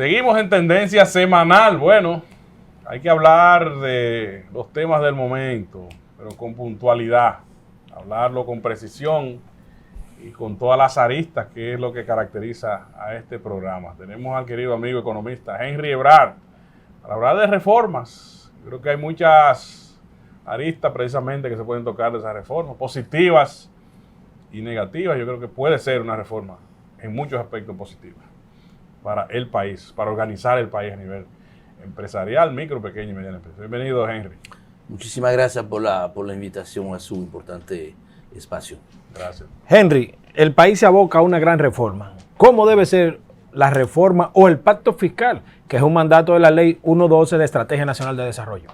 Seguimos en tendencia semanal. Bueno, hay que hablar de los temas del momento, pero con puntualidad. Hablarlo con precisión y con todas las aristas, que es lo que caracteriza a este programa. Tenemos al querido amigo economista Henry Ebrard para hablar de reformas. Creo que hay muchas aristas precisamente que se pueden tocar de esas reformas, positivas y negativas. Yo creo que puede ser una reforma en muchos aspectos positiva para el país, para organizar el país a nivel empresarial, micro, pequeño y mediana empresa. Bienvenido, Henry. Muchísimas gracias por la invitación a su importante espacio. Gracias. Henry, el país se aboca a una gran reforma. ¿Cómo debe ser la reforma o el pacto fiscal, que es un mandato de la ley 112 de Estrategia Nacional de Desarrollo?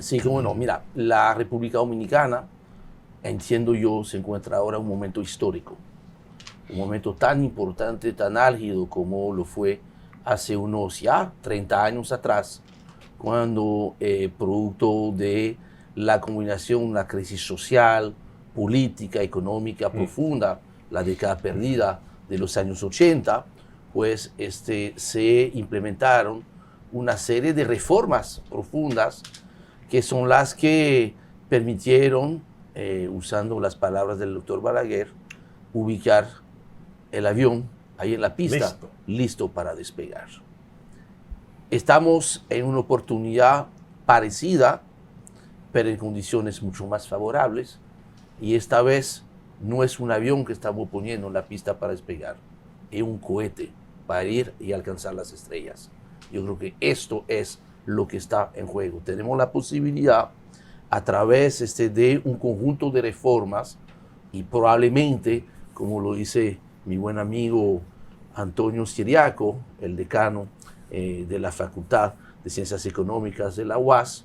Sí, cómo no. Mira, la República Dominicana, entiendo yo, se encuentra ahora en un momento histórico. Un momento tan importante, tan álgido como lo fue hace unos 30 años atrás, cuando producto de la combinación, una crisis social, política, económica profunda, la década perdida de los años 80, pues se implementaron una serie de reformas profundas que son las que permitieron, usando las palabras del doctor Balaguer, ubicar el avión ahí en la pista, listo para despegar. Estamos en una oportunidad parecida, pero en condiciones mucho más favorables, y esta vez no es un avión que estamos poniendo en la pista para despegar, es un cohete para ir y alcanzar las estrellas. Yo creo que esto es lo que está en juego. Tenemos la posibilidad, a través de un conjunto de reformas, y probablemente, como lo dice mi buen amigo Antonio Siriaco, el decano de la Facultad de Ciencias Económicas de la UAS,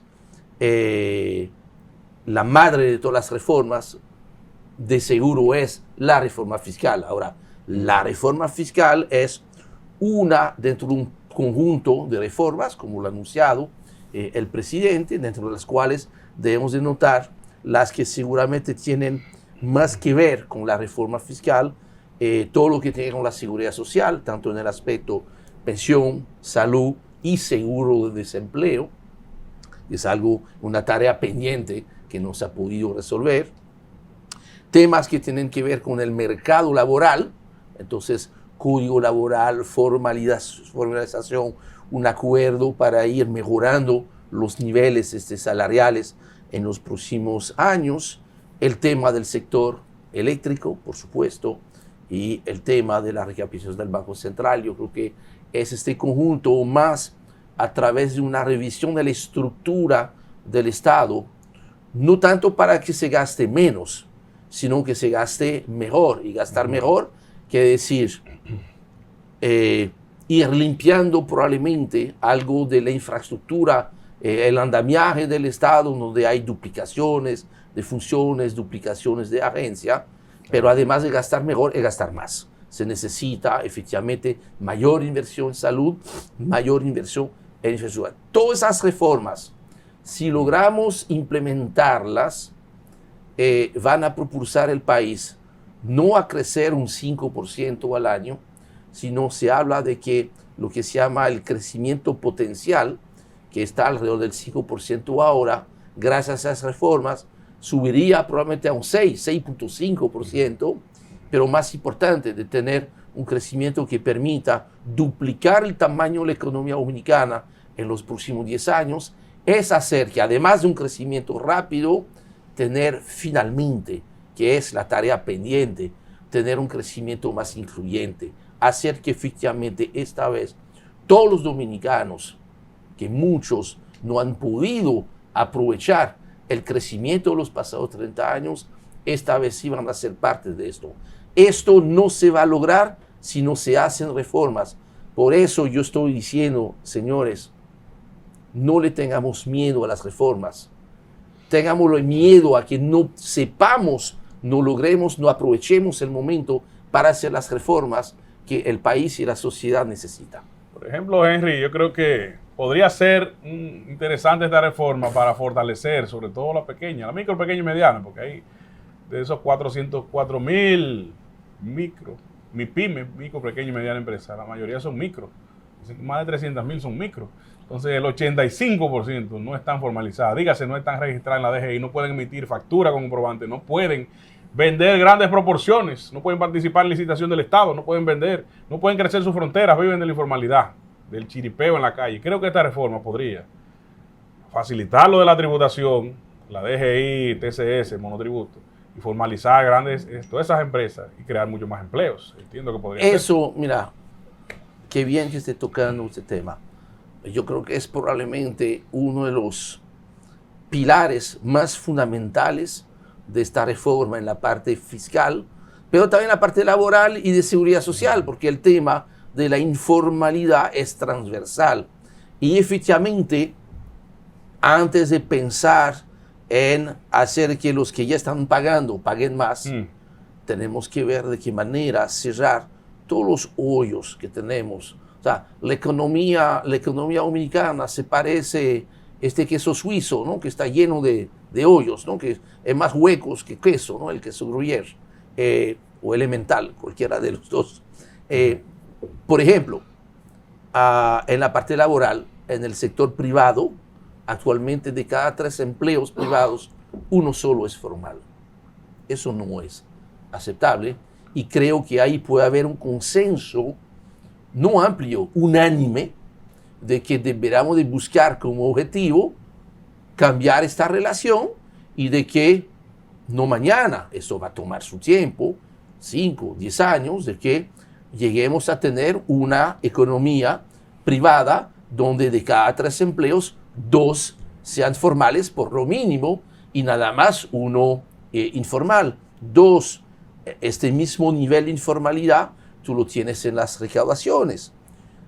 la madre de todas las reformas, de seguro es la reforma fiscal. Ahora, la reforma fiscal es una dentro de un conjunto de reformas, como lo ha anunciado el presidente, dentro de las cuales debemos de notar las que seguramente tienen más que ver con la reforma fiscal, todo lo que tiene con la seguridad social, tanto en el aspecto pensión, salud y seguro de desempleo. Es una tarea pendiente que no se ha podido resolver. Temas que tienen que ver con el mercado laboral, entonces código laboral, formalización, un acuerdo para ir mejorando los niveles salariales en los próximos años. El tema del sector eléctrico, por supuesto, y el tema de la recapitalización del Banco Central. Yo creo que es este conjunto, más a través de una revisión de la estructura del Estado, no tanto para que se gaste menos, sino que se gaste mejor. Y gastar mejor quiere decir ir limpiando probablemente algo de la infraestructura, el andamiaje del Estado, donde hay duplicaciones de funciones, duplicaciones de agencia, pero además de gastar mejor, es gastar más. Se necesita efectivamente mayor inversión en salud, mayor inversión en infraestructura. Todas esas reformas, si logramos implementarlas, van a propulsar el país no a crecer un 5% al año, sino se habla de que lo que se llama el crecimiento potencial, que está alrededor del 5% ahora, gracias a esas reformas, subiría probablemente a un 6.5%, pero más importante, de tener un crecimiento que permita duplicar el tamaño de la economía dominicana en los próximos 10 años, es hacer que, además de un crecimiento rápido, tener finalmente, que es la tarea pendiente, tener un crecimiento más incluyente, hacer que efectivamente esta vez todos los dominicanos, que muchos no han podido aprovechar el crecimiento de los pasados 30 años, esta vez sí van a ser parte de esto. Esto no se va a lograr si no se hacen reformas. Por eso yo estoy diciendo, señores, no le tengamos miedo a las reformas. Tengámosle miedo a que no sepamos, no logremos, no aprovechemos el momento para hacer las reformas que el país y la sociedad necesitan. Por ejemplo, Henry, yo creo que podría ser interesante esta reforma para fortalecer sobre todo la pequeña, la micro, pequeña y mediana, porque hay de esos 404,000 micro, MIPYME, micro, pequeña y mediana empresa, la mayoría son micro. más de 300.000 son micro. Entonces el 85% no están formalizadas, dígase, no están registradas en la DGI, no pueden emitir factura con comprobante, no pueden vender grandes proporciones, no pueden participar en licitación del Estado, no pueden vender, no pueden crecer sus fronteras, viven de la informalidad, del chiripeo en la calle. Creo que esta reforma podría facilitar lo de la tributación, la DGI, TCS, monotributo, y formalizar todas esas empresas y crear muchos más empleos. Entiendo que podría ser. Eso, mira, qué bien que esté tocando este tema. Yo creo que es probablemente uno de los pilares más fundamentales de esta reforma en la parte fiscal, pero también en la parte laboral y de seguridad social, porque el tema de la informalidad es transversal. Y efectivamente, antes de pensar en hacer que los que ya están pagando paguen más, tenemos que ver de qué manera cerrar todos los hoyos que tenemos. O sea, la economía dominicana se parece este queso suizo, ¿no? Que está lleno de hoyos, ¿no? Que es más huecos que queso, ¿no? El queso Gruyère o Elemental, cualquiera de los dos. Por ejemplo, en la parte laboral, en el sector privado, actualmente de cada 3 empleos privados, 1 solo es formal. Eso no es aceptable y creo que ahí puede haber un consenso no amplio, unánime, de que deberíamos de buscar como objetivo cambiar esta relación y de que no mañana, eso va a tomar su tiempo, 5, 10 años, de que lleguemos a tener una economía privada donde de cada 3 empleos, 2 sean formales por lo mínimo y nada más 1 informal. 2, este mismo nivel de informalidad tú lo tienes en las recaudaciones.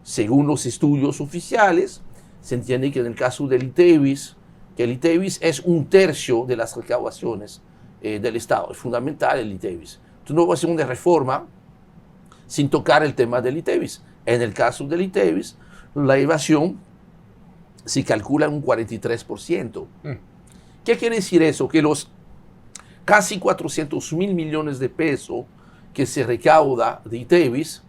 Según los estudios oficiales, se entiende que en el caso del ITEVIS, que el ITEVIS es 1/3 de las recaudaciones del Estado. Es fundamental el ITEVIS. Tú no vas a hacer una reforma sin tocar el tema del ITEVIS. En el caso del ITEVIS, la evasión se calcula en un 43%. ¿Qué quiere decir eso? Que los casi 400.000 millones de pesos que se recauda de ITEVIS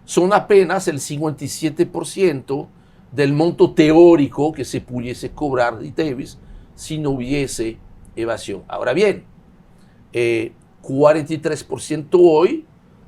son apenas el 57% del monto teórico que se pudiese cobrar de ITEVIS si no hubiese evasión. Ahora bien, 43% hoy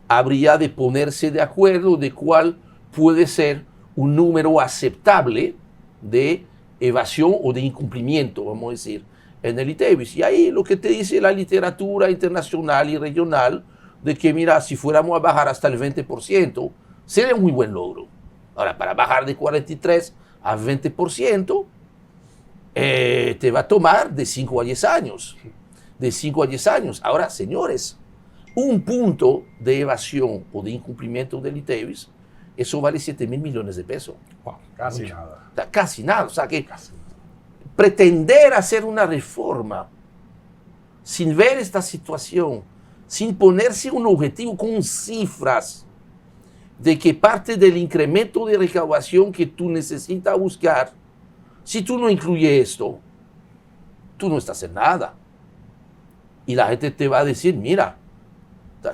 habría de ponerse de acuerdo de cuál puede ser un número aceptable de evasión o de incumplimiento, vamos a decir, en el ITEVIS. Y ahí lo que te dice la literatura internacional y regional, de que mira, si fuéramos a bajar hasta el 20%, sería un muy buen logro. Ahora, para bajar de 43 a 20%, te va a tomar de 5 a 10 años. De 5 a 10 años. Ahora, señores, un punto de evasión o de incumplimiento del ITEVIS, eso vale 7.000 millones de pesos. Wow, casi nada. O sea, casi nada. O sea que pretender hacer una reforma sin ver esta situación, sin ponerse un objetivo con cifras de que parte del incremento de recaudación que tú necesitas buscar, si tú no incluyes esto, tú no estás en nada. Y la gente te va a decir, mira,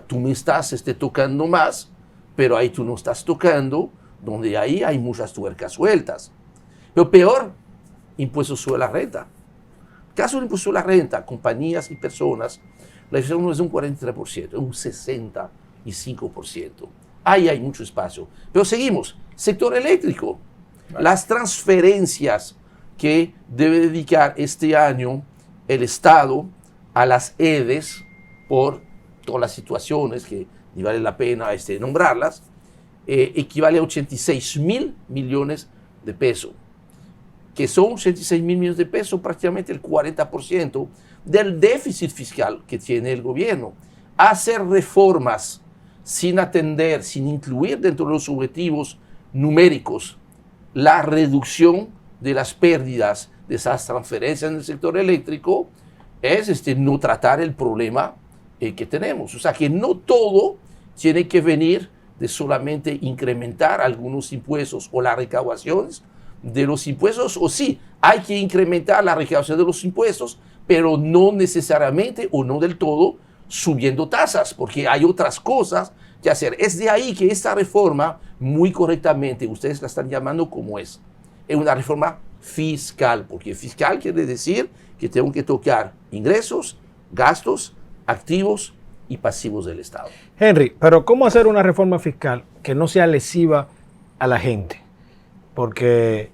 tú me estás tocando más, pero ahí tú no estás tocando, donde ahí hay muchas tuercas sueltas. Lo peor, impuestos sobre la renta. Caso del impuesto sobre la renta, compañías y personas, la inflación no es de un 43%, es un 65%. Ahí hay mucho espacio. Pero seguimos. Sector eléctrico. Las transferencias que debe dedicar este año el Estado a las EDES por todas las situaciones que ni vale la pena nombrarlas, equivale a 86.000 millones de pesos, que son 86.000 millones de pesos, prácticamente el 40% del déficit fiscal que tiene el gobierno. Hacer reformas sin atender, sin incluir dentro de los objetivos numéricos la reducción de las pérdidas de esas transferencias en el sector eléctrico, es no tratar el problema que tenemos. O sea que no todo tiene que venir de solamente incrementar algunos impuestos o las recaudaciones de los impuestos, o sí, hay que incrementar la recaudación de los impuestos, pero no necesariamente o no del todo subiendo tasas, porque hay otras cosas que hacer. Es de ahí que esta reforma, muy correctamente, ustedes la están llamando como es una reforma fiscal, porque fiscal quiere decir que tengo que tocar ingresos, gastos, activos y pasivos del Estado. Henry, pero ¿cómo hacer una reforma fiscal que no sea lesiva a la gente? Porque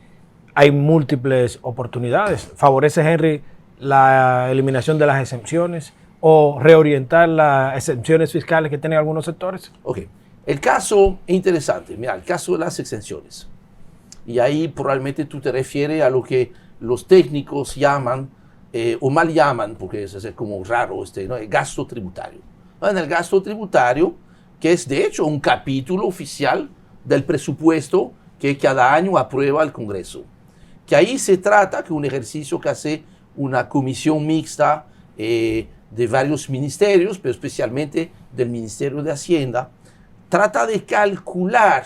hay múltiples oportunidades. ¿Favorece, Henry, la eliminación de las exenciones o reorientar las exenciones fiscales que tienen algunos sectores? Ok, el caso interesante, mira, el caso de las exenciones. Y ahí probablemente tú te refieres a lo que los técnicos llaman, o mal llaman, porque es como raro, ¿no? El gasto tributario. En el gasto tributario, que es de hecho un capítulo oficial del presupuesto que cada año aprueba el Congreso. Que ahí se trata que un ejercicio que hace una comisión mixta de varios ministerios, pero especialmente del Ministerio de Hacienda, trata de calcular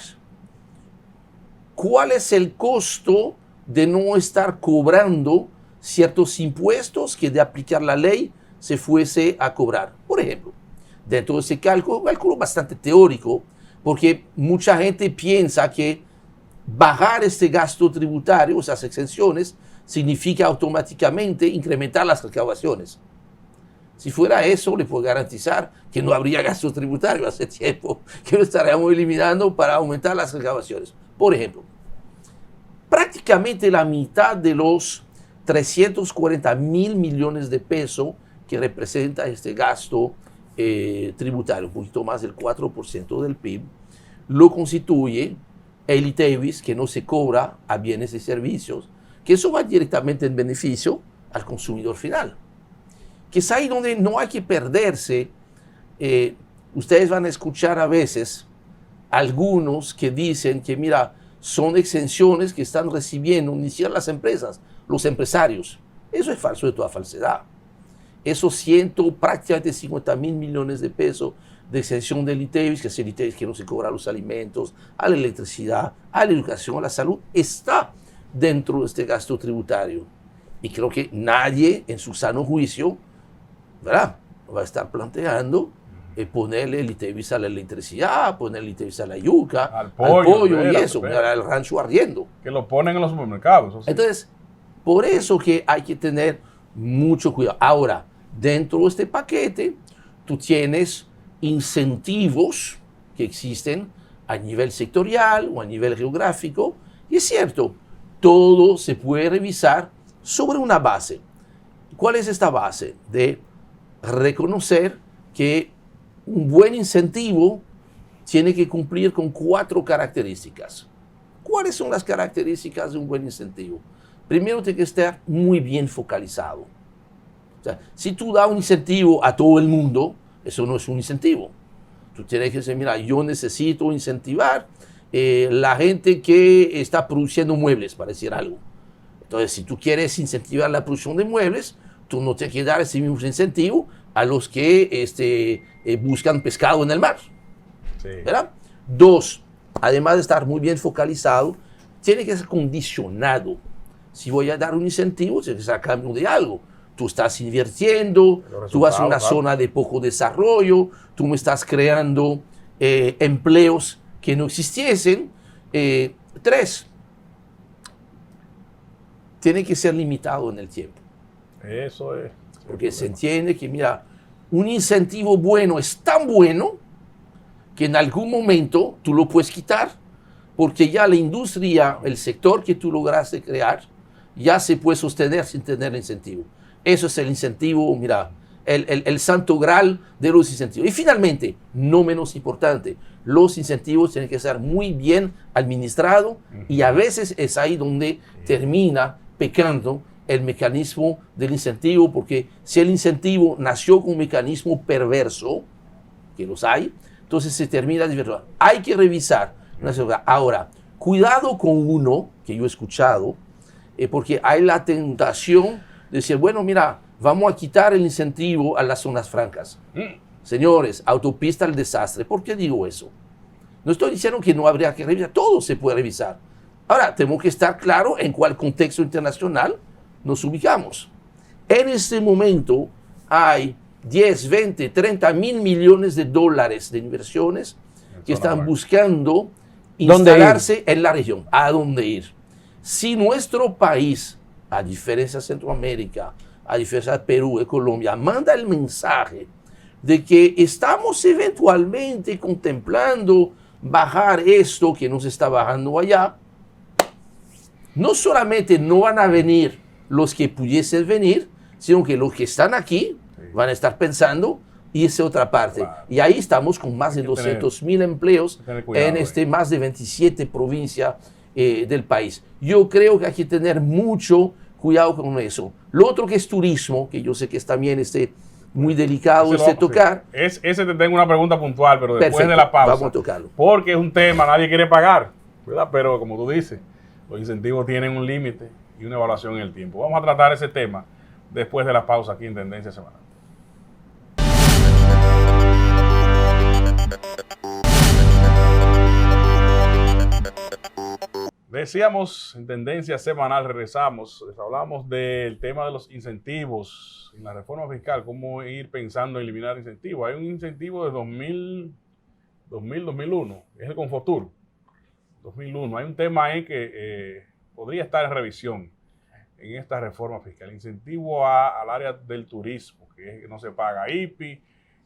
cuál es el costo de no estar cobrando ciertos impuestos que de aplicar la ley se fuese a cobrar. Por ejemplo, dentro de ese cálculo bastante teórico, porque mucha gente piensa que bajar este gasto tributario, esas exenciones, significa automáticamente incrementar las recaudaciones. Si fuera eso, le puedo garantizar que no habría gasto tributario hace tiempo, que lo estaríamos eliminando para aumentar las recaudaciones. Por ejemplo, prácticamente la mitad de los 340.000 millones de pesos que representa este gasto tributario, un poquito más del 4% del PIB, lo constituye el ITEVIS, que no se cobra a bienes y servicios, que eso va directamente en beneficio al consumidor final. Que es ahí donde no hay que perderse. Ustedes van a escuchar a veces algunos que dicen que, mira, son exenciones que están recibiendo ni siquiera las empresas, los empresarios. Eso es falso de toda falsedad. Esos prácticamente 50.000 millones de pesos de exención del ITEVIS, que es el ITEVIS que no se cobra a los alimentos, a la electricidad, a la educación, a la salud, está dentro de este gasto tributario. Y creo que nadie en su sano juicio, ¿verdad?, va a estar planteando ponerle el ITEVIS a la electricidad, ponerle el ITEVIS a la yuca, al pollo y eso, al rancho ardiendo. Que lo ponen en los supermercados. Eso sí. Entonces, por eso que hay que tener mucho cuidado. Ahora, dentro de este paquete, tú tienes incentivos que existen a nivel sectorial o a nivel geográfico, y es cierto, todo se puede revisar sobre una base. ¿Cuál es esta base? De reconocer que un buen incentivo tiene que cumplir con 4 características. ¿Cuáles son las características de un buen incentivo? Primero, tiene que estar muy bien focalizado. O sea, si tú das un incentivo a todo el mundo, eso no es un incentivo. Tú tienes que decir, mira, yo necesito incentivar la gente que está produciendo muebles, para decir algo. Entonces, si tú quieres incentivar la producción de muebles, tú no tienes que dar ese mismo incentivo a los que buscan pescado en el mar. Sí. ¿Verdad? 2, además de estar muy bien focalizado, tiene que ser condicionado. Si voy a dar un incentivo, tiene que ser a cambio de algo. Tú estás invirtiendo, tú vas a una zona de poco desarrollo, tú me estás creando empleos que no existiesen. 3, tiene que ser limitado en el tiempo. Eso es. Porque se entiende que, mira, un incentivo bueno es tan bueno que en algún momento tú lo puedes quitar, porque ya la industria, el sector que tú lograste crear, ya se puede sostener sin tener incentivo. Eso es el incentivo, mira, el santo graal de los incentivos. Y finalmente, no menos importante, los incentivos tienen que ser muy bien administrados, y a veces es ahí donde termina pecando el mecanismo del incentivo, porque si el incentivo nació con un mecanismo perverso, que los hay, entonces se termina divirtiendo. Hay que revisar. Ahora, cuidado con uno que yo he escuchado, porque hay la tentación de decir, bueno, mira, vamos a quitar el incentivo a las zonas francas. Señores, autopista al desastre. ¿Por qué digo eso? No estoy diciendo que no habría que revisar, todo se puede revisar. Ahora, tenemos que estar claro en cuál contexto internacional nos ubicamos. En este momento hay 10, 20, 30 mil millones de dólares de inversiones que están franca. buscando ¿Dónde instalarse en la región. ¿A dónde ir? Si nuestro país, a diferencia de Centroamérica, a diferencia de Perú y Colombia, manda el mensaje de que estamos eventualmente contemplando bajar esto que nos está bajando allá, no solamente no van a venir los que pudiesen venir, sino que los que están aquí van a estar pensando irse a otra parte. Claro. Y ahí estamos con más de Hay que 200.000 empleos tener cuidado en más de 27 provincias del país. Yo creo que hay que tener mucho cuidado con eso. Lo otro que es turismo, que yo sé que es también muy delicado tocar. Ese te tengo una pregunta puntual, pero después Perfecto, de la pausa. vamos a tocarlo. Porque es un tema, nadie quiere pagar, ¿verdad? Pero como tú dices, los incentivos tienen un límite y una evaluación en el tiempo. Vamos a tratar ese tema después de la pausa aquí en Tendencia Semanal. Decíamos en Tendencia Semanal, regresamos, les hablamos del tema de los incentivos en la reforma fiscal, cómo ir pensando en eliminar incentivos. Hay un incentivo de 2001, es el Confotur, 2001. Hay un tema ahí que podría estar en revisión en esta reforma fiscal. Incentivo al área del turismo, que es que no se paga IPI,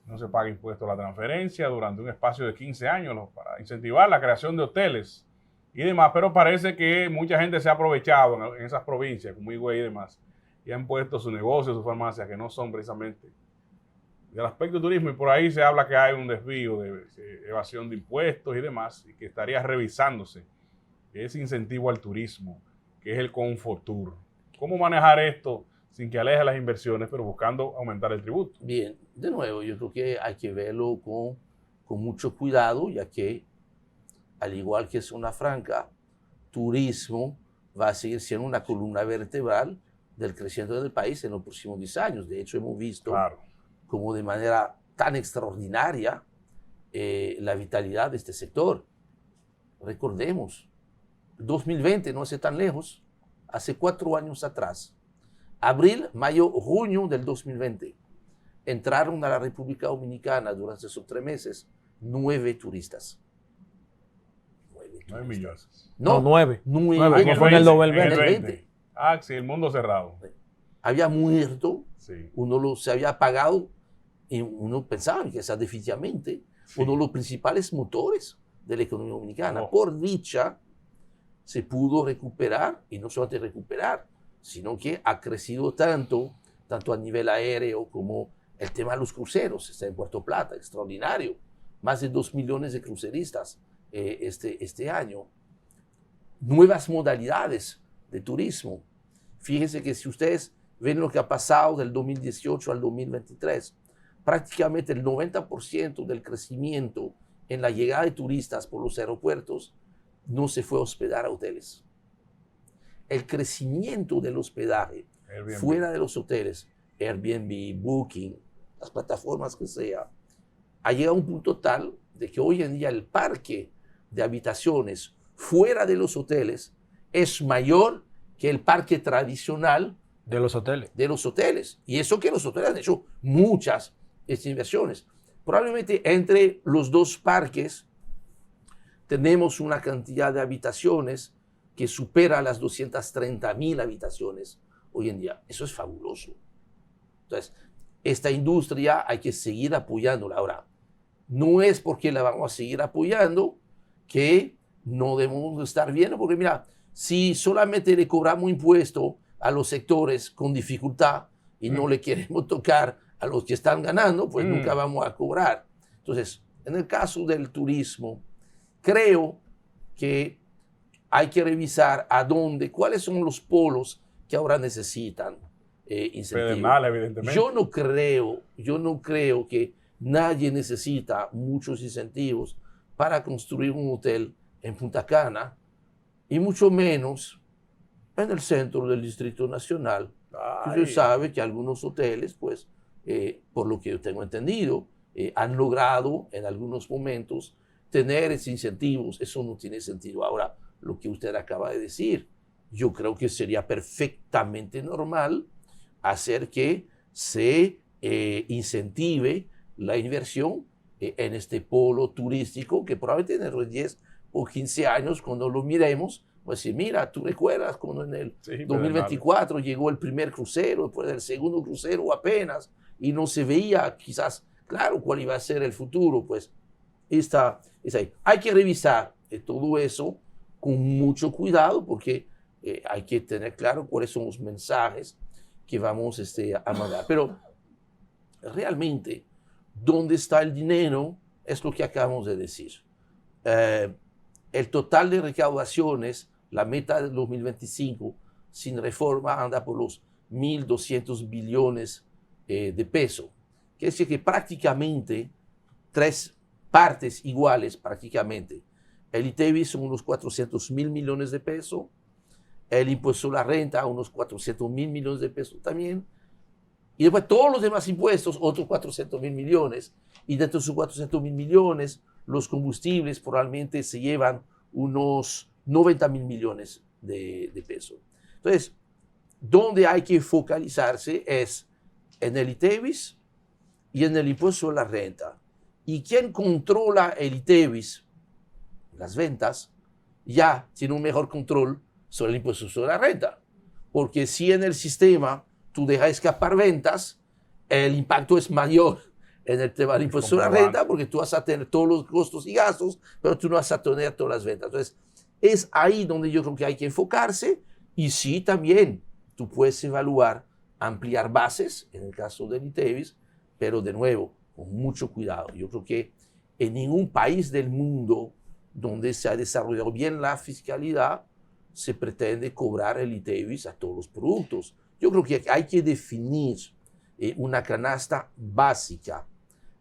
no se paga impuesto a la transferencia durante un espacio de 15 años para incentivar la creación de hoteles y demás, pero parece que mucha gente se ha aprovechado en esas provincias, como Higüey y demás, y han puesto sus negocios, sus farmacias, que no son precisamente del aspecto de turismo, y por ahí se habla que hay un desvío de evasión de impuestos y demás, y que estaría revisándose ese incentivo al turismo, que es el Confotur. ¿Cómo manejar esto sin que aleje las inversiones, pero buscando aumentar el tributo? Bien, de nuevo, yo creo que hay que verlo con mucho cuidado, ya que al igual que Zona Franca, turismo va a seguir siendo una columna vertebral del crecimiento del país en los próximos 10 años. De hecho, hemos visto como de manera tan extraordinaria la vitalidad de este sector. Recordemos, 2020 no hace tan lejos, hace 4 años atrás, abril, mayo, junio del 2020, entraron a la República Dominicana durante esos 3 meses 9 turistas. 9 millones. No, 9. 9. Que fue en el 2020. Ah, sí, el mundo cerrado. Había muerto, Sí. se había apagado, y uno pensaba que esa definitivamente uno de los principales motores de la economía dominicana. Por dicha, se pudo recuperar, y no solamente recuperar, sino que ha crecido tanto a nivel aéreo como el tema de los cruceros. Está en Puerto Plata, extraordinario. Más de 2 millones de cruceristas este año. Nuevas modalidades de turismo. Fíjense que si ustedes ven lo que ha pasado del 2018 al 2023, prácticamente el 90% del crecimiento en la llegada de turistas por los aeropuertos no se fue a hospedar a hoteles. El crecimiento del hospedaje fuera de los hoteles, Airbnb, Booking, las plataformas que sea, ha llegado a un punto tal de que hoy en día el parque de habitaciones fuera de los hoteles es mayor que el parque tradicional de los hoteles. Y eso que los hoteles han hecho muchas inversiones. Probablemente entre los dos parques tenemos una cantidad de habitaciones que supera las 230.000 habitaciones hoy en día. Eso es fabuloso. Entonces, esta industria hay que seguir apoyándola. Ahora, no es porque la vamos a seguir apoyando que no debemos estar viendo, porque mira, si solamente le cobramos impuesto a los sectores con dificultad y no le queremos tocar a los que están ganando, pues nunca vamos a cobrar. Entonces, en el caso del turismo, creo que hay que revisar cuáles son los polos que ahora necesitan incentivos. Pedernal, evidentemente. Yo no creo que nadie necesita muchos incentivos para construir un hotel en Punta Cana, y mucho menos en el centro del Distrito Nacional. Usted sabe que algunos hoteles, pues, por lo que yo tengo entendido, han logrado en algunos momentos tener esos incentivos. Eso no tiene sentido. Ahora, lo que usted acaba de decir, yo creo que sería perfectamente normal hacer que se incentive la inversión en este polo turístico que probablemente en los 10 o 15 años, cuando lo miremos, pues decir, mira, tú recuerdas cuando en el 2024 llegó el primer crucero, después del segundo crucero apenas, y no se veía quizás claro cuál iba a ser el futuro, pues está ahí. Hay que revisar todo eso con mucho cuidado porque hay que tener claro cuáles son los mensajes que vamos a mandar. Pero realmente, ¿dónde está el dinero? Es lo que acabamos de decir. El total de recaudaciones, la meta del 2025, sin reforma, anda por los 1.200 billones de pesos. Quiere decir que prácticamente 3 partes iguales, prácticamente. El ITEVI son unos 400.000 millones de pesos, el impuesto a la renta unos 400.000 millones de pesos también, y después todos los demás impuestos, otros 400.000 millones, y dentro de esos 400.000 millones, los combustibles probablemente se llevan unos 90.000 millones de pesos. Entonces, donde hay que focalizarse es en el ITEVIS y en el impuesto a la renta. Y quien controla el ITEVIS, las ventas, ya tiene un mejor control sobre el impuesto sobre la renta. Porque si en el sistema tú dejas escapar ventas, el impacto es mayor en el tema del impuesto sobre la renta, porque tú vas a tener todos los costos y gastos, pero tú no vas a tener todas las ventas. Entonces, es ahí donde yo creo que hay que enfocarse. Y sí, también tú puedes evaluar ampliar bases, en el caso del ITEVIS, pero de nuevo, con mucho cuidado. Yo creo que en ningún país del mundo donde se ha desarrollado bien la fiscalidad se pretende cobrar el ITEVIS a todos los productos. Yo creo que hay que definir una canasta básica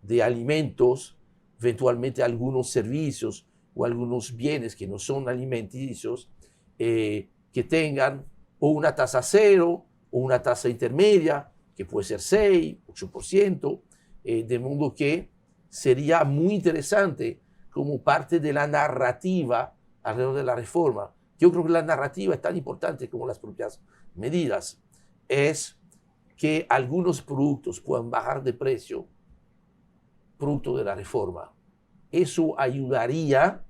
de alimentos, eventualmente algunos servicios o algunos bienes que no son alimenticios, que tengan o una tasa cero o una tasa intermedia, que puede ser 6, 8%, de modo que sería muy interesante como parte de la narrativa alrededor de la reforma. Yo creo que la narrativa es tan importante como las propias medidas. Es que algunos productos puedan bajar de precio producto de la reforma. Eso ayudaría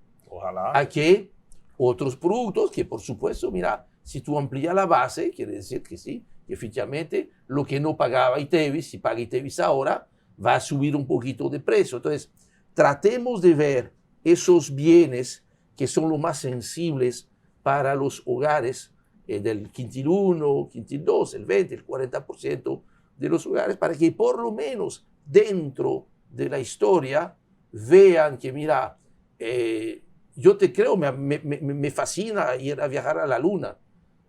a que otros productos, que por supuesto, mira, si tú amplías la base, quiere decir que sí, que efectivamente lo que no pagaba ITEVIS, si paga ITEVIS ahora, va a subir un poquito de precio. Entonces, tratemos de ver esos bienes que son los más sensibles para los hogares del quintil 1, quintil 2, el 20, el 40% de los hogares, para que por lo menos dentro de la historia vean que, mira, yo te creo, me fascina ir a viajar a la luna,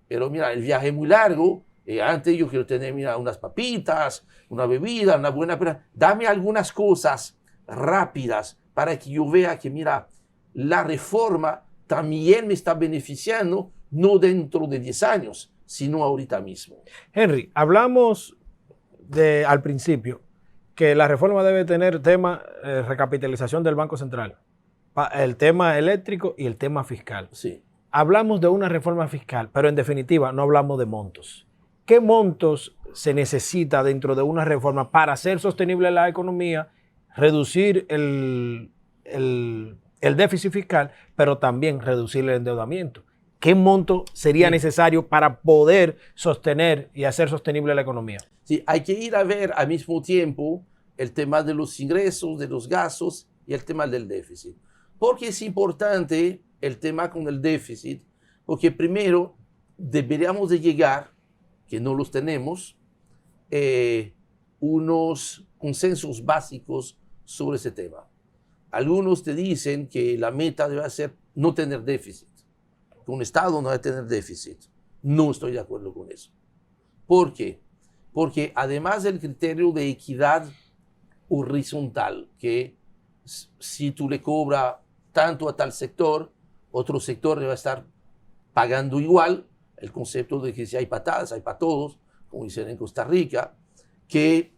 pero mira, el viaje es muy largo, antes yo quiero tener, mira, unas papitas, una bebida, una buena... Dame algunas cosas rápidas para que yo vea que, mira, la reforma también me está beneficiando, no dentro de 10 años, sino ahorita mismo. Henry, hablamos al principio que la reforma debe tener tema recapitalización del Banco Central, el tema eléctrico y el tema fiscal. Sí. Hablamos de una reforma fiscal, pero en definitiva no hablamos de montos. ¿Qué montos se necesita dentro de una reforma para hacer sostenible la economía, reducir el déficit fiscal, pero también reducir el endeudamiento? ¿Qué monto sería necesario para poder sostener y hacer sostenible la economía? Sí, hay que ir a ver al mismo tiempo el tema de los ingresos, de los gastos y el tema del déficit. Porque es importante el tema con el déficit, porque primero deberíamos de llegar, que no los tenemos, unos consensos básicos sobre ese tema. Algunos te dicen que la meta debe ser no tener déficit, que un Estado no debe tener déficit. No estoy de acuerdo con eso. ¿Por qué? Porque además del criterio de equidad horizontal, que si tú le cobras tanto a tal sector, otro sector le va a estar pagando igual, el concepto de que si hay patadas, hay para todos, como dicen en Costa Rica, que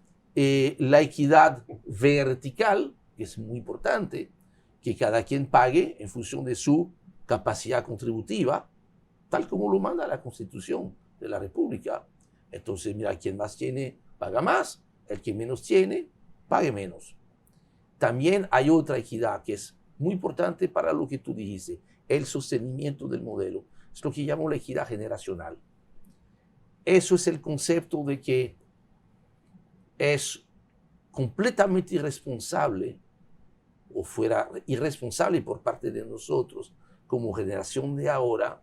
la equidad vertical, que es muy importante, que cada quien pague en función de su capacidad contributiva, tal como lo manda la Constitución de la República. Entonces, mira, quien más tiene, paga más, el que menos tiene, pague menos. también hay otra equidad que es muy importante para lo que tú dijiste, el sostenimiento del modelo. Es lo que llamo la equidad generacional. Eso es el concepto de que es completamente irresponsable o fuera irresponsable por parte de nosotros como generación de ahora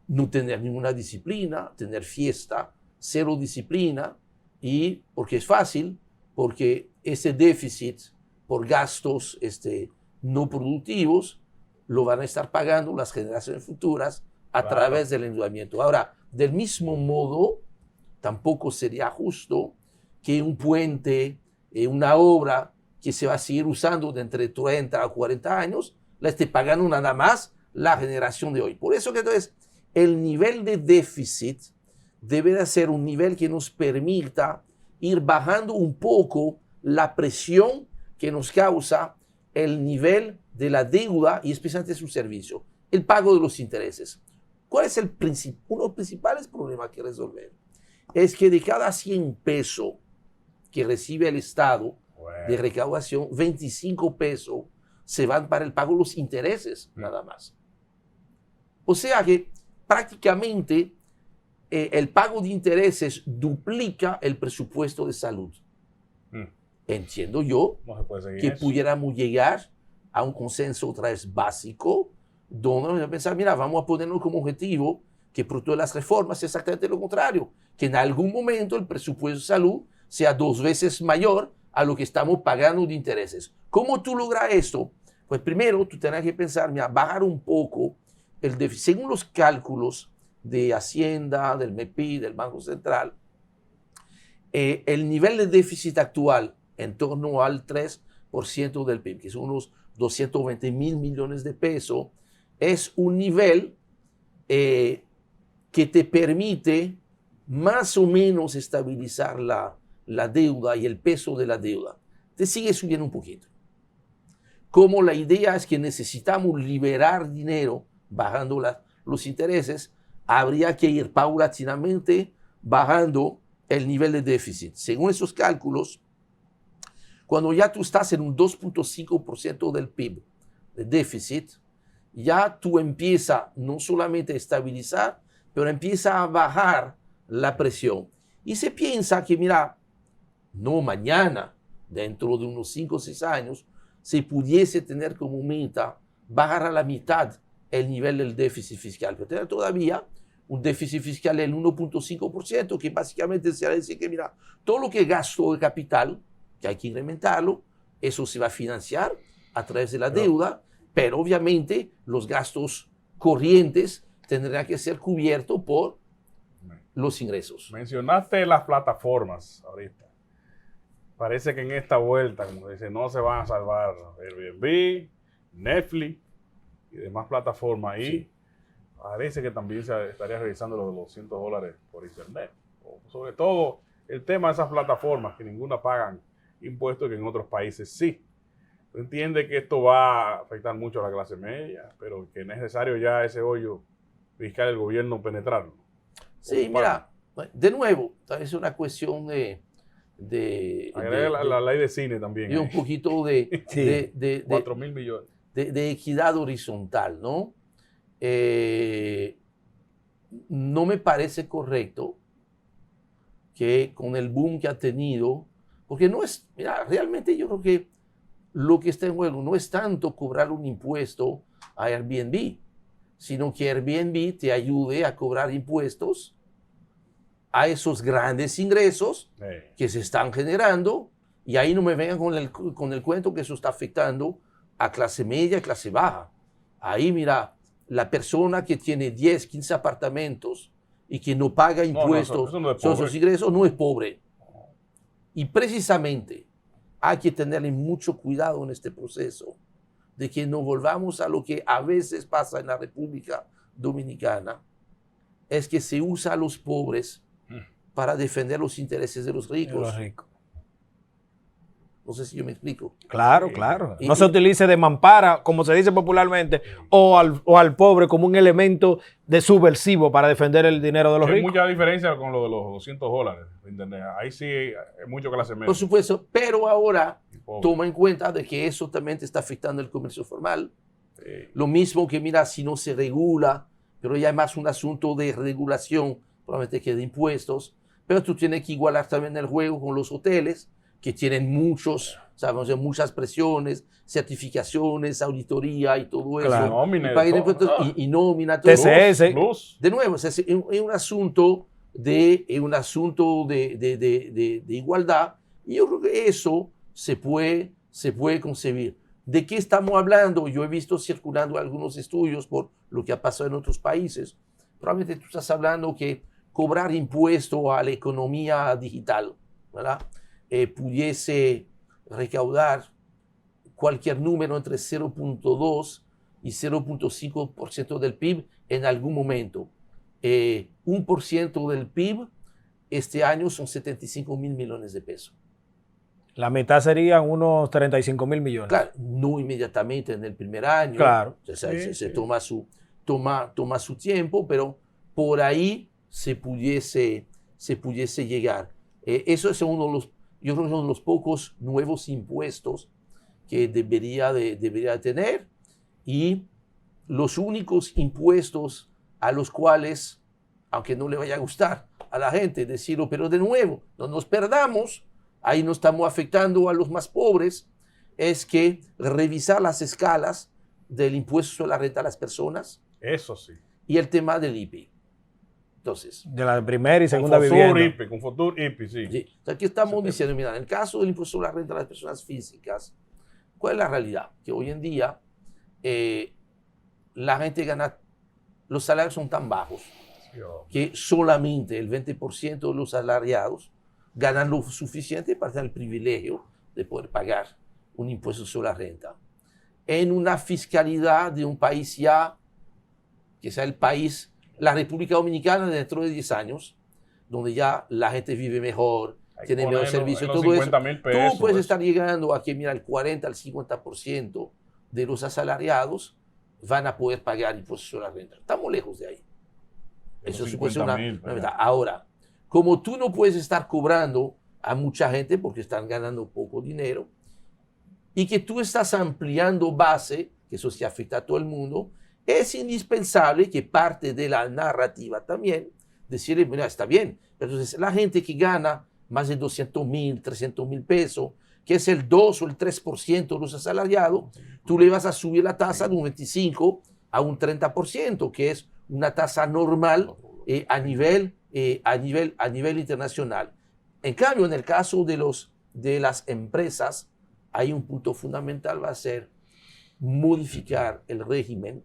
no tener ninguna disciplina, tener fiesta, cero disciplina, y porque es fácil, porque ese déficit por gastos no productivos lo van a estar pagando las generaciones futuras a través del endeudamiento. Ahora, del mismo modo, tampoco sería justo que un puente, una obra que se va a seguir usando de entre 30 a 40 años, la esté pagando nada más la generación de hoy. Por eso que entonces el nivel de déficit debe de ser un nivel que nos permita ir bajando un poco la presión que nos causa el nivel de la deuda y especialmente su servicio, el pago de los intereses. ¿Cuál es uno de los principales problemas que resolver? Es que de cada 100 pesos que recibe el Estado de recaudación, 25 pesos se van para el pago de los intereses, nada más. O sea que prácticamente el pago de intereses duplica el presupuesto de salud. Entiendo yo que pudiéramos llegar a un consenso otra vez básico, donde vamos a pensar, mira, vamos a ponernos como objetivo que producto de las reformas sea exactamente lo contrario, que en algún momento el presupuesto de salud sea 2 veces mayor a lo que estamos pagando de intereses. ¿Cómo tú logras esto? Pues primero tú tendrás que pensar, mira, bajar un poco el déficit. Según los cálculos de Hacienda, del MEPI, del Banco Central, el nivel de déficit actual en torno al 3% del PIB, que son unos 220.000 millones de pesos, es un nivel que te permite más o menos estabilizar la deuda y el peso de la deuda. Te sigue subiendo un poquito. Como la idea es que necesitamos liberar dinero bajando los intereses, habría que ir paulatinamente bajando el nivel de déficit. Según esos cálculos, cuando ya tú estás en un 2.5% del PIB de déficit, ya tú empiezas no solamente a estabilizar, pero empieza a bajar la presión. Y se piensa que, mira, no mañana, dentro de unos 5 o 6 años, se pudiese tener como meta bajar a la mitad el nivel del déficit fiscal, pero tener todavía un déficit fiscal del 1.5%, que básicamente se dice que, mira, todo lo que gasto de capital, que hay que incrementarlo, eso se va a financiar a través de la deuda, pero obviamente los gastos corrientes tendrán que ser cubiertos por los ingresos. Mencionaste las plataformas ahorita. Parece que en esta vuelta, como dice, no se van a salvar Airbnb, Netflix y demás plataformas. Y sí, parece que también se estaría revisando los $200 por internet. Sobre todo el tema de esas plataformas, que ninguna pagan impuestos que en otros países sí. Entiende que esto va a afectar mucho a la clase media, pero que es necesario ya ese hoyo fiscal del gobierno penetrarlo. Sí, mira, de nuevo, es una cuestión la ley de cine también. Y un poquito de 4.000 millones. De equidad horizontal, ¿no? No me parece correcto que con el boom que ha tenido, porque no es, mira, realmente yo creo que lo que está en juego no es tanto cobrar un impuesto a Airbnb, sino que Airbnb te ayude a cobrar impuestos a esos grandes ingresos que se están generando, y ahí no me vengan con el cuento que eso está afectando a clase media y clase baja. Ahí, mira, la persona que tiene 10, 15 apartamentos y que no paga impuestos sobre sus ingresos no es pobre. Y precisamente hay que tenerle mucho cuidado en este proceso de que no volvamos a lo que a veces pasa en la República Dominicana, es que se usa a los pobres para defender los intereses de los ricos. No sé si yo me explico. Claro, claro. No se utilice de mampara, como se dice popularmente, o al pobre como un elemento de subversivo para defender el dinero de los Hay ricos. mucha diferencia con lo de los $200 de internet. Ahí sí hay mucho clase media. Por supuesto, pero ahora Pobre. toma en cuenta de que eso también te está afectando el comercio formal. Lo mismo que, mira, si no se regula, pero ya es más un asunto de regulación, probablemente que de impuestos, pero tú tienes que igualar también el juego con los hoteles, que tienen muchas presiones, certificaciones, auditoría y todo eso. Claro. Nómina, y paguen todo, impuestos no. y nómina, todo. TCS. Luz. De nuevo, es un asunto de igualdad, y yo creo que eso se puede concebir. ¿De qué estamos hablando? Yo he visto circulando algunos estudios por lo que ha pasado en otros países. Probablemente tú estás hablando que cobrar impuesto a la economía digital, ¿verdad? Pudiese recaudar cualquier número entre 0.2 y 0.5% del PIB en algún momento. 1% del PIB este año son 75 mil millones de pesos. La mitad serían unos 35 mil millones. Claro, no inmediatamente en el primer año. Claro. Se toma su tiempo, pero por ahí se pudiese llegar. Eso es uno de los, yo creo que son los pocos nuevos impuestos que debería de tener, y los únicos impuestos a los cuales, aunque no le vaya a gustar a la gente decirlo, pero de nuevo, no nos perdamos, ahí no estamos afectando a los más pobres, es que revisar las escalas del impuesto sobre la renta a las personas Eso sí. y el tema del IPI. Entonces, De la primera y segunda Con vivienda. IPI, con Futur IPI, sí. sí, o sea, aquí estamos diciendo, mira, en el caso del impuesto sobre la renta a las personas físicas, ¿cuál es la realidad? Que hoy en día la gente gana, los salarios son tan bajos que solamente el 20% de los asalariados ganan lo suficiente para tener el privilegio de poder pagar un impuesto sobre la renta. En una fiscalidad de un país ya, que sea el país, la República Dominicana dentro de 10 años, donde ya la gente vive mejor, tiene mejor servicio, todo eso, tú puedes estar llegando a que, mira, el 40 al 50% de los asalariados van a poder pagar impuestos sobre la renta. Estamos lejos de ahí. Eso supone una verdad. Ahora, como tú no puedes estar cobrando a mucha gente porque están ganando poco dinero, y que tú estás ampliando base, que eso sí afecta a todo el mundo, es indispensable que parte de la narrativa también, decirle, mira, está bien, pero entonces la gente que gana más de 200,000, 300,000 pesos, que es el 2 o el 3% de los asalariados, tú le vas a subir la tasa de un 25 a un 30%, que es una tasa normal a nivel internacional. En cambio, en el caso de las empresas, hay un punto fundamental, va a ser modificar el régimen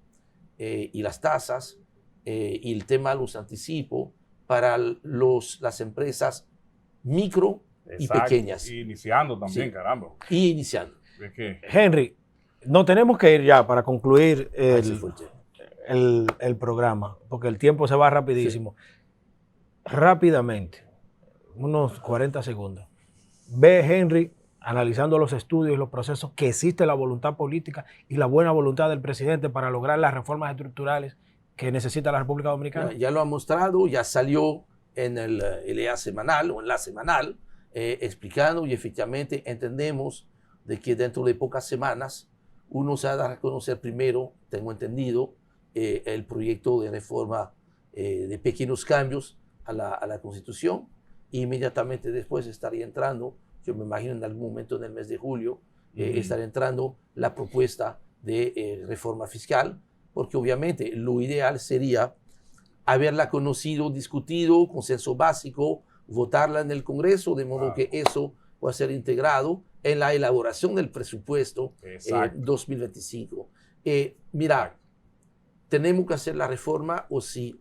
y las tasas y el tema de los anticipos para las empresas micro y pequeñas. Y iniciando también, Sí. caramba. Y iniciando. Es que Henry, no tenemos que ir ya para concluir Ese fue el tema. el programa, porque el tiempo se va rapidísimo. Rápidamente, unos 40 segundos. Ve, Henry, analizando los estudios y los procesos, que existe la voluntad política y la buena voluntad del presidente para lograr las reformas estructurales que necesita la República Dominicana. Ya lo ha mostrado, ya salió en el EA semanal o en la semanal, explicando, y efectivamente entendemos de que dentro de pocas semanas uno se va a dar a conocer primero, tengo entendido, el proyecto de reforma de pequeños cambios a la Constitución, e inmediatamente después estaría entrando, yo me imagino en algún momento en el mes de julio, estaría entrando la propuesta de reforma fiscal, porque obviamente lo ideal sería haberla conocido, discutido, consenso básico, votarla en el Congreso, de modo que eso pueda ser integrado en la elaboración del presupuesto 2025. Mira, tenemos que hacer la reforma o sí,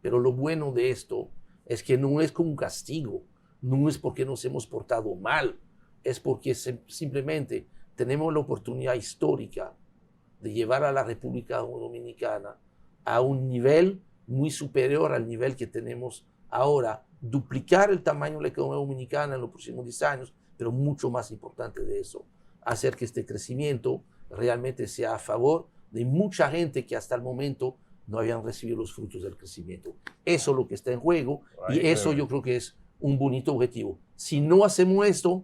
pero lo bueno de esto es que no es como un castigo, no es porque nos hemos portado mal, es porque simplemente tenemos la oportunidad histórica de llevar a la República Dominicana a un nivel muy superior al nivel que tenemos ahora, duplicar el tamaño de la economía dominicana en los próximos 10 años, pero mucho más importante de eso, hacer que este crecimiento realmente sea a favor de mucha gente que hasta el momento no habían recibido los frutos del crecimiento. Eso es lo que está en juego y eso yo creo que es un bonito objetivo. Si no hacemos esto,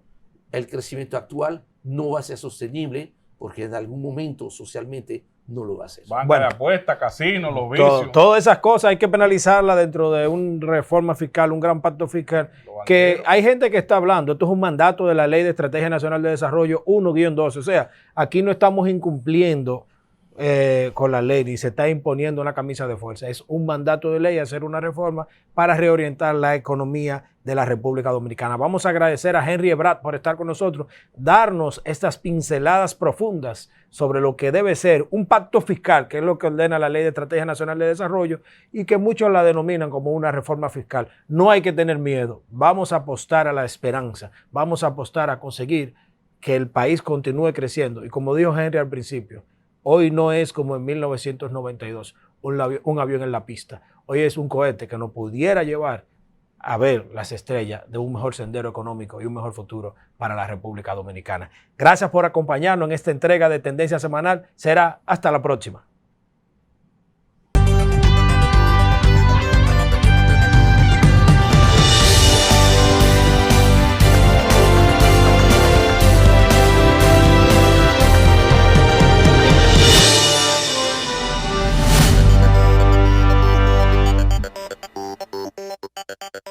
el crecimiento actual no va a ser sostenible porque en algún momento socialmente no lo va a hacer. Banca de apuestas, casinos, los vicios. Todas esas cosas hay que penalizarlas dentro de una reforma fiscal, un gran pacto fiscal. Que hay gente que está hablando, esto es un mandato de la Ley de Estrategia Nacional de Desarrollo 1-12. O sea, aquí no estamos incumpliendo con la ley ni se está imponiendo una camisa de fuerza. Es un mandato de ley hacer una reforma para reorientar la economía de la República Dominicana. Vamos a agradecer a Henry Ebrard por estar con nosotros, darnos estas pinceladas profundas sobre lo que debe ser un pacto fiscal, que es lo que ordena la Ley de Estrategia Nacional de Desarrollo y que muchos la denominan como una reforma fiscal. No hay que tener miedo. Vamos a apostar a la esperanza. Vamos a apostar a conseguir que el país continúe creciendo. Y como dijo Henry al principio, hoy no es como en 1992, un avión en la pista. Hoy es un cohete que nos pudiera llevar a ver las estrellas de un mejor sendero económico y un mejor futuro para la República Dominicana. Gracias por acompañarnos en esta entrega de Tendencia Semanal. Será hasta la próxima.